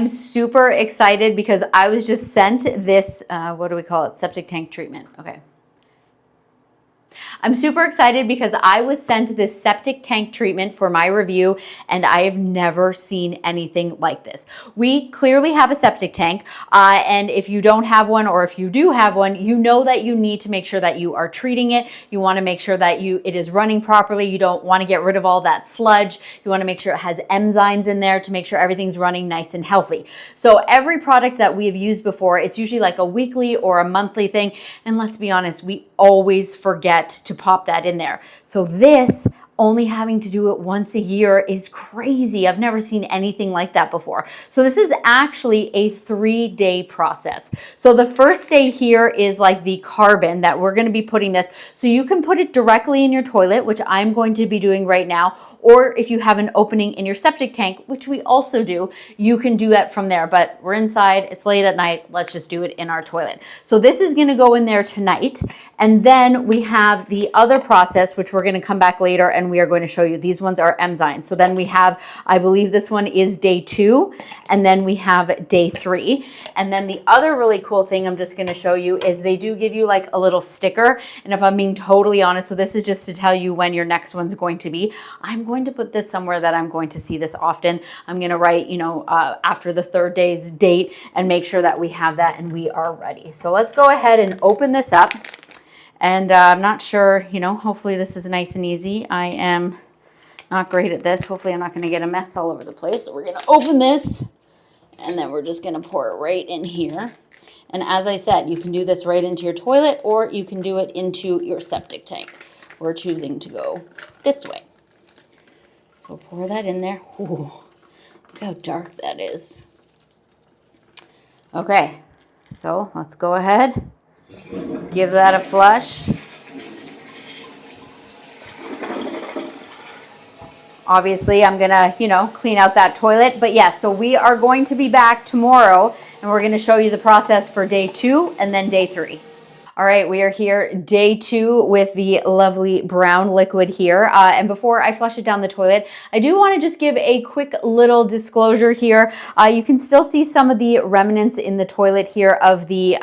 am super excited because I was just sent this, what do we call it? Septic tank treatment. Okay. I'm super excited because I was sent this septic tank treatment for my review, and I have never seen anything like this. We clearly have a septic tank, and if you don't have one, or if you do have one, you know that you need to make sure that you are treating it. You want to make sure that it is running properly. You don't want to get rid of all that sludge. You want to make sure it has enzymes in there to make sure everything's running nice and healthy. So every product that we have used before, it's usually like a weekly or a monthly thing, and let's be honest, we always forget to pop that in there. So this, only having to do it once a year, is crazy. I've never seen anything like that before. So this is actually a 3-day process. So the first day here is like the carbon that we're going to be putting this. So you can put it directly in your toilet, which I'm going to be doing right now. Or if you have an opening in your septic tank, which we also do, you can do that from there. But we're inside, it's late at night, let's just do it in our toilet. So this is going to go in there tonight. And then we have the other process, which we're going to come back later and we are going to show you. These ones are enzymes. So then we have, I believe this one is day 2, and then we have day 3. And then the other really cool thing I'm just going to show you is they do give you like a little sticker. And if I'm being totally honest, so this is just to tell you when your next one's going to be. I'm going to put this somewhere that I'm going to see this often. I'm going to write, after the 3rd day's date and make sure that we have that and we are ready. So let's go ahead and open this up. And I'm not sure, hopefully this is nice and easy. I am not great at this. Hopefully I'm not going to get a mess all over the place. So we're going to open this, and then we're just going to pour it right in here. And as I said, you can do this right into your toilet, or you can do it into your septic tank. We're choosing to go this way. So we'll pour that in there. Ooh, look how dark that is. Okay, so let's go ahead. Give that a flush. Obviously, I'm going to, clean out that toilet. But yeah, so we are going to be back tomorrow, and we're going to show you the process for day 2 and then day 3. All right, we are here day 2 with the lovely brown liquid here. And before I flush it down the toilet, I do want to just give a quick little disclosure here. You can still see some of the remnants in the toilet here of the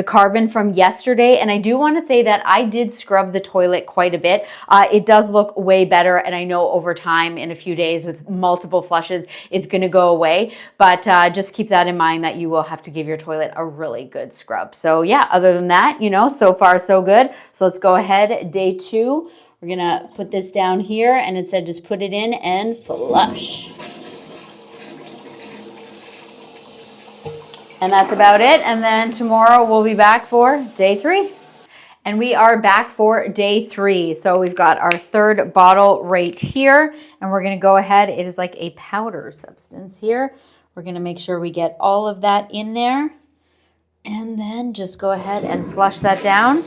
carbon from yesterday. And I do want to say that I did scrub the toilet quite a bit. It does look way better. And I know over time, in a few days with multiple flushes, it's going to go away. But just keep that in mind that you will have to give your toilet a really good scrub. So yeah, other than that, so far so good. So let's go ahead. Day 2, we're going to put this down here, and it said just put it in and flush. And that's about it. And then tomorrow we'll be back for day 3. And we are back for day 3. So we've got our 3rd bottle right here, and we're going to go ahead. It is like a powder substance here. We're going to make sure we get all of that in there. And then just go ahead and flush that down.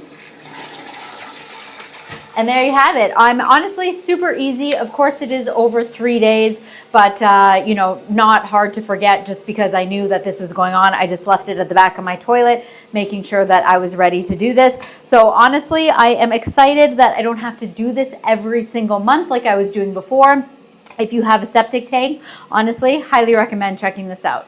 And there you have it. I'm honestly super easy. Of course, it is over 3 days, but not hard to forget just because I knew that this was going on. I just left it at the back of my toilet, making sure that I was ready to do this. So honestly, I am excited that I don't have to do this every single month like I was doing before. If you have a septic tank, honestly, highly recommend checking this out.